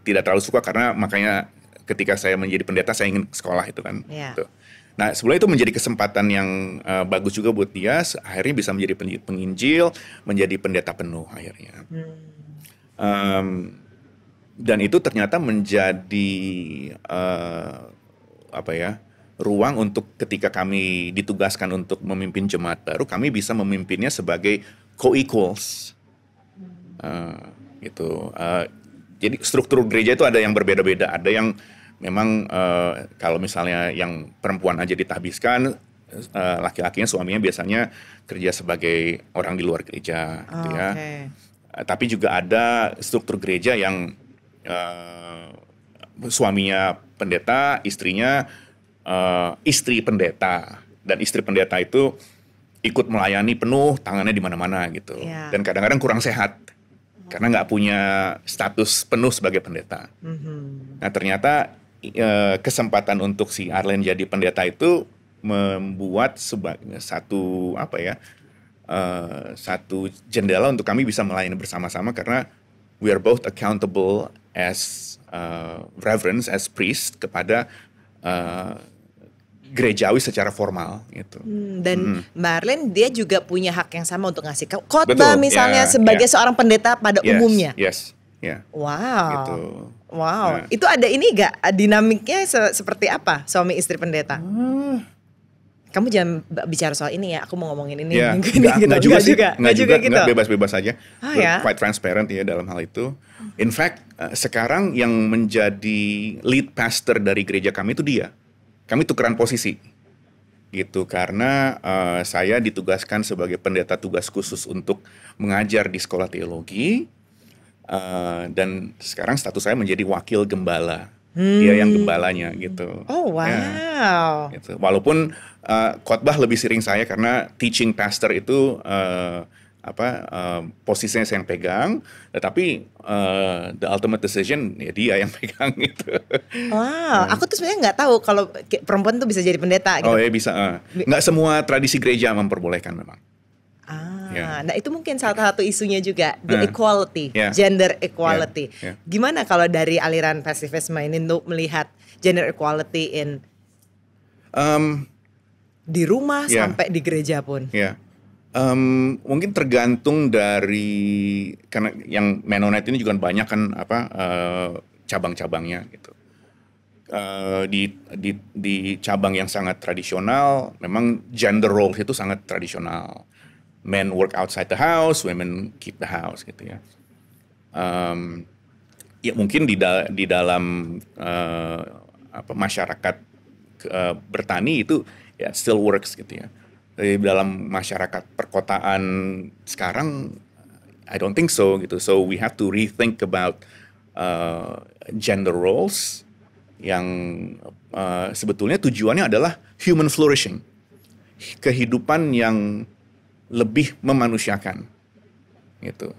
tidak terlalu suka karena makanya ketika saya menjadi pendeta saya ingin sekolah itu kan. Gitu. Nah sebenarnya itu menjadi kesempatan yang bagus juga buat dia, akhirnya bisa menjadi penginjil, menjadi pendeta penuh akhirnya. Dan itu ternyata menjadi ruang untuk ketika kami ditugaskan untuk memimpin jemaat baru, kami bisa memimpinnya sebagai co-equals. Gitu. Jadi struktur gereja itu ada yang berbeda-beda. Ada yang memang kalau misalnya yang perempuan aja ditahbiskan, laki-lakinya suaminya biasanya kerja sebagai orang di luar gereja, gitu ya. Tapi juga ada struktur gereja yang suaminya pendeta, istrinya istri pendeta, dan istri pendeta itu ikut melayani penuh, tangannya di mana-mana gitu. Dan kadang-kadang kurang sehat karena nggak punya status penuh sebagai pendeta. Nah ternyata kesempatan untuk si Arlene jadi pendeta itu membuat satu jendela untuk kami bisa melayani bersama-sama, karena we are both accountable as reverends, as priest kepada gerejawi secara formal gitu. Dan Mbak Arlene dia juga punya hak yang sama untuk ngasih khotbah misalnya sebagai seorang pendeta pada umumnya. Wow. Gitu. Wow. Nah. Itu ada ini gak dinamiknya seperti apa suami istri pendeta? Kamu jangan bicara soal ini ya, aku mau ngomongin ini. Nggak juga gitu. Nggak bebas-bebas aja. Quite transparent ya dalam hal itu. In fact, sekarang yang menjadi lead pastor dari gereja kami itu dia. Kami tukeran posisi. Gitu, karena saya ditugaskan sebagai pendeta tugas khusus untuk mengajar di sekolah teologi. Dan sekarang status saya menjadi wakil gembala. Dia yang gembalanya gitu. Oh wow. Ya, gitu. Walaupun khotbah lebih sering saya karena teaching pastor itu posisinya saya yang pegang, tetapi the ultimate decision ya dia yang pegang gitu. Wow, aku tuh sebenarnya nggak tahu kalau perempuan tuh bisa jadi pendeta. Gitu. Oh ya bisa. Nggak semua tradisi gereja memperbolehkan memang. Nah itu mungkin salah satu isunya juga, the equality, gender equality. Gimana kalau dari aliran pasifisme ini untuk melihat gender equality di rumah sampai di gereja pun? Mungkin tergantung dari, karena yang Mennonite ini juga banyak kan cabang-cabangnya gitu. Di cabang yang sangat tradisional, memang gender roles itu sangat tradisional. Men work outside the house, women keep the house gitu ya. Ya mungkin di dalam masyarakat bertani itu ya still works gitu ya. Di dalam masyarakat perkotaan sekarang, I don't think so gitu. So we have to rethink about gender roles yang sebetulnya tujuannya adalah human flourishing, kehidupan yang lebih memanusiakan, gitu.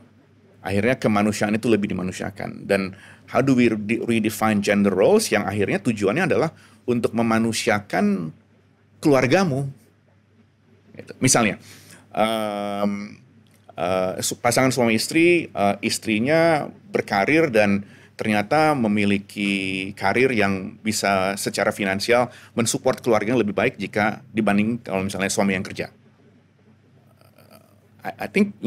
Akhirnya kemanusiaan itu lebih dimanusiakan. Dan how do we redefine gender roles yang akhirnya tujuannya adalah untuk memanusiakan keluargamu. Gitu. Misalnya, pasangan suami istri, istrinya berkarir dan ternyata memiliki karir yang bisa secara finansial mensupport keluarga yang lebih baik jika dibanding kalau misalnya suami yang kerja. I think,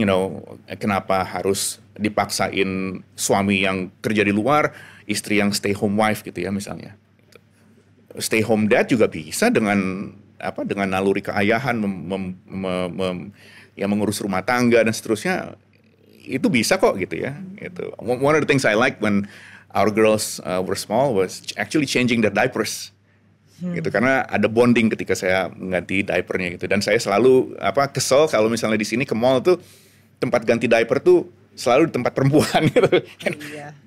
kenapa harus dipaksain suami yang kerja di luar, istri yang stay home wife gitu ya misalnya. Stay home dad juga bisa dengan naluri keayahan, mengurus rumah tangga dan seterusnya, itu bisa kok gitu ya. Gitu. One of the things I like when our girls were small was actually changing their diapers. Gitu, karena ada bonding ketika saya mengganti diapernya gitu, dan saya selalu kesel kalau misalnya di sini ke mall tuh tempat ganti diaper tuh selalu di tempat perempuan gitu.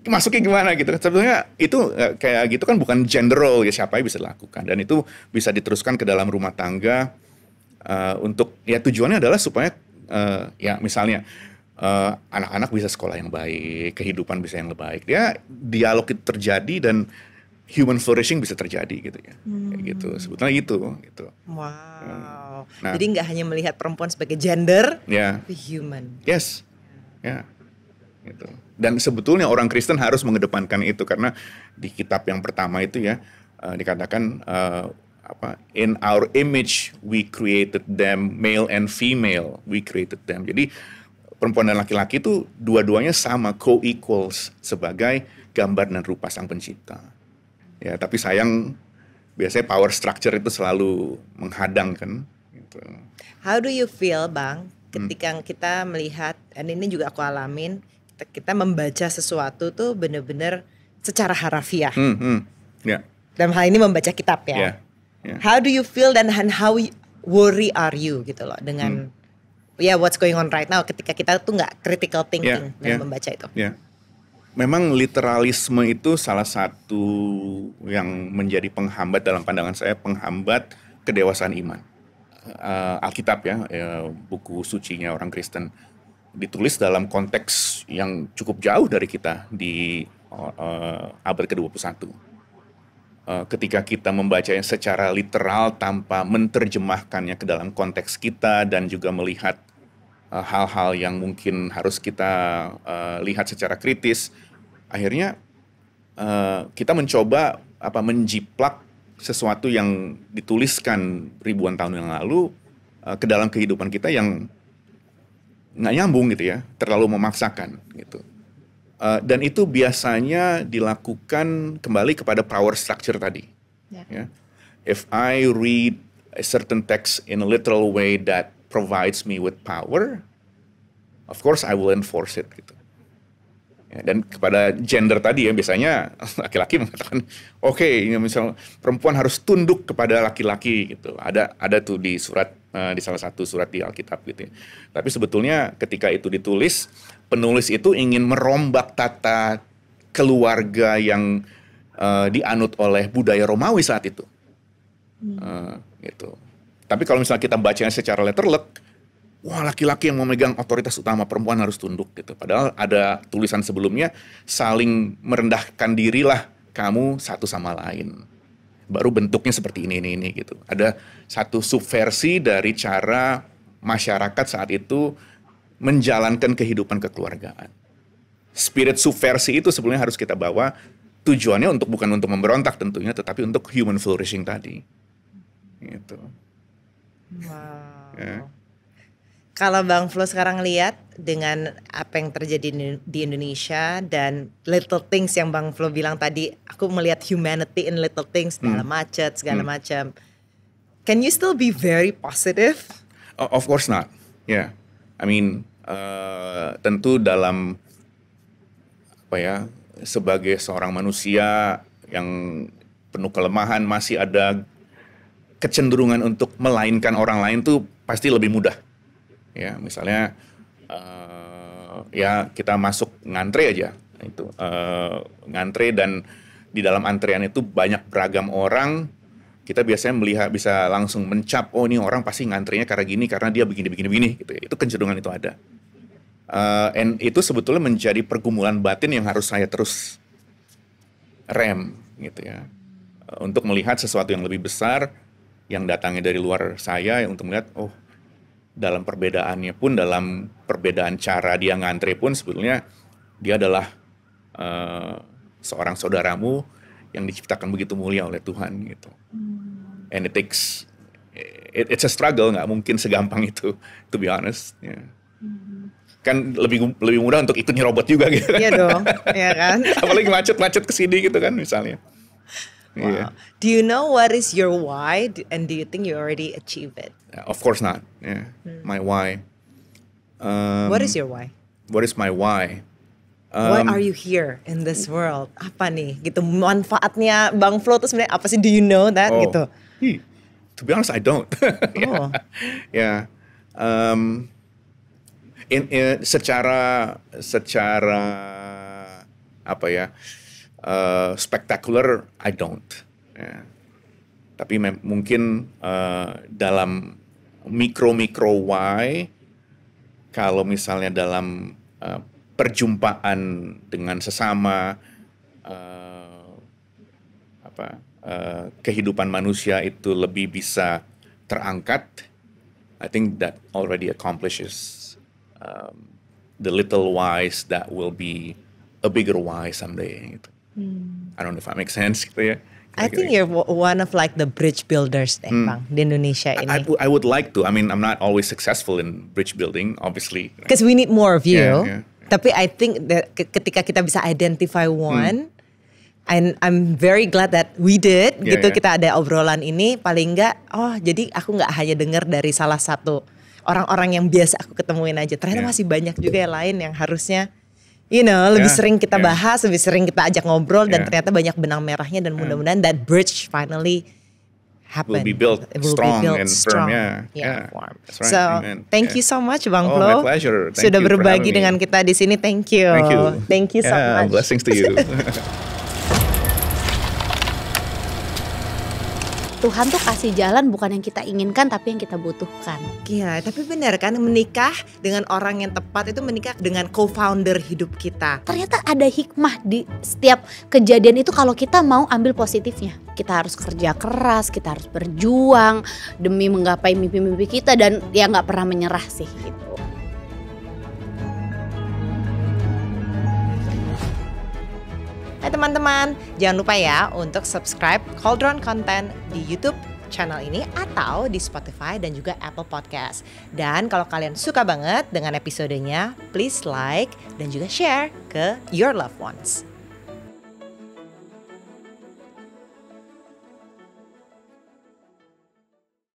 Masuknya gimana gitu. Sebenarnya itu kayak gitu kan bukan gender role ya, siapa yang bisa lakukan, dan itu bisa diteruskan ke dalam rumah tangga untuk ya tujuannya adalah supaya ya misalnya anak-anak bisa sekolah yang baik, kehidupan bisa yang lebih baik. Ya dialog itu terjadi dan human flourishing bisa terjadi gitu ya. Kayak gitu. Sebetulnya gitu. Wow. Nah, jadi nggak hanya melihat perempuan sebagai gender, tapi human. Yes. Ya. Gitu. Dan sebetulnya orang Kristen harus mengedepankan itu, karena di kitab yang pertama itu ya dikatakan in our image we created them, male and female we created them. Jadi perempuan dan laki-laki itu dua-duanya sama, co-equals sebagai gambar dan rupa Sang Pencipta. Ya, tapi sayang biasanya power structure itu selalu menghadang kan. Gitu. How do you feel, Bang, ketika kita melihat, dan ini juga aku alamin, kita membaca sesuatu tuh bener-bener secara harafiah. Yeah. Dalam hal ini membaca kitab ya. Yeah. Yeah. How do you feel dan how worry are you gitu loh dengan what's going on right now ketika kita tuh nggak critical thinking dalam membaca itu. Yeah. Memang literalisme itu salah satu yang menjadi penghambat dalam pandangan saya, penghambat kedewasaan iman. Alkitab ya, buku sucinya orang Kristen, ditulis dalam konteks yang cukup jauh dari kita di abad ke-21. Ketika kita membacanya secara literal tanpa menerjemahkannya ke dalam konteks kita dan juga melihat hal-hal yang mungkin harus kita lihat secara kritis, akhirnya kita mencoba menjiplak sesuatu yang dituliskan ribuan tahun yang lalu ke dalam kehidupan kita yang nggak nyambung gitu ya, terlalu memaksakan gitu. Dan itu biasanya dilakukan kembali kepada power structure tadi. Yeah. If I read a certain text in a literal way that provides me with power, of course I will enforce it gitu. Ya, dan kepada gender tadi ya, biasanya laki-laki mengatakan, oke, misal perempuan harus tunduk kepada laki-laki gitu. Ada tuh di surat di salah satu surat di Alkitab gitu ya. Tapi sebetulnya ketika itu ditulis, penulis itu ingin merombak tata keluarga yang dianut oleh budaya Romawi saat itu. Gitu. Tapi kalau misalnya kita bacanya secara letterlek, wah, laki-laki yang memegang otoritas utama, perempuan harus tunduk gitu. Padahal ada tulisan sebelumnya, saling merendahkan dirilah kamu satu sama lain. Baru bentuknya seperti ini gitu. Ada satu subversi dari cara masyarakat saat itu menjalankan kehidupan kekeluargaan. Spirit subversi itu sebenarnya harus kita bawa, tujuannya bukan untuk memberontak tentunya, tetapi untuk human flourishing tadi. Gitu. Wow. Ya. Kalau Bang Flo sekarang lihat dengan apa yang terjadi di Indonesia dan little things yang Bang Flo bilang tadi, aku melihat humanity in little things, dalam macet, segala macam. Can you still be very positive? Of course not. Yeah. I mean, tentu dalam sebagai seorang manusia yang penuh kelemahan, masih ada kecenderungan untuk melainkan orang lain tuh pasti lebih mudah. Ya, misalnya kita masuk ngantre aja itu, ngantre, dan di dalam antrean itu banyak beragam orang, kita biasanya bisa langsung mencap, oh ini orang pasti ngantrenya karena dia begini gitu ya. Itu kecenderungan itu ada. And itu sebetulnya menjadi pergumulan batin yang harus saya terus rem gitu ya, untuk melihat sesuatu yang lebih besar yang datangnya dari luar saya, untuk melihat dalam perbedaannya pun, dalam perbedaan cara dia ngantre pun, sebetulnya dia adalah seorang saudaramu yang diciptakan begitu mulia oleh Tuhan gitu. And it's a struggle, nggak mungkin segampang itu, to be honest. Yeah. Kan lebih mudah untuk ikut nyerobot juga gitu kan. Iya dong, ya kan. Apalagi macet kesini gitu kan misalnya. Wow. Yeah. Do you know what is your why, and do you think you already achieve it? Of course not. Yeah. My why. What is your why? What is my why? Why are you here in this world? Apa nih gitu manfaatnya Bang Flo tuh sebenarnya apa sih? Do you know that gitu? To be honest, I don't. Yeah. Secara spectacular, I don't. Yeah. Tapi mungkin dalam mikro why, kalau misalnya dalam perjumpaan dengan sesama, kehidupan manusia itu lebih bisa terangkat, I think that already accomplishes the little whys that will be a bigger why someday. Gitu. I don't know if that makes sense gitu ya. I think you're one of like the bridge builders deh, Bang, di Indonesia ini. I would like to. I mean, I'm not always successful in bridge building, obviously. Because we need more of you. Yeah. Tapi I think that ketika kita bisa identify one, and I'm very glad that we did, gitu. Kita ada obrolan ini, paling enggak, jadi aku nggak hanya dengar dari salah satu orang-orang yang biasa aku ketemuin aja. Ternyata masih banyak juga yang lain yang harusnya lebih sering kita bahas, lebih sering kita ajak ngobrol, dan ternyata banyak benang merahnya, dan mudah-mudahan that bridge finally happen. Will be built strong and firm. That's right. So thank you so much Bang Flo. My pleasure. Sudah berbagi dengan kita di sini. Thank you. Thank you so much. Blessings to you. Tuhan tuh kasih jalan bukan yang kita inginkan tapi yang kita butuhkan. Iya, tapi benar kan, menikah dengan orang yang tepat itu menikah dengan co-founder hidup kita. Ternyata ada hikmah di setiap kejadian itu kalau kita mau ambil positifnya. Kita harus kerja keras, kita harus berjuang demi menggapai mimpi-mimpi kita, dan ya gak pernah menyerah sih gitu. Hai teman-teman, jangan lupa ya untuk subscribe Cauldron Content di YouTube channel ini atau di Spotify dan juga Apple Podcast. Dan kalau kalian suka banget dengan episodenya, please like dan juga share ke your loved ones.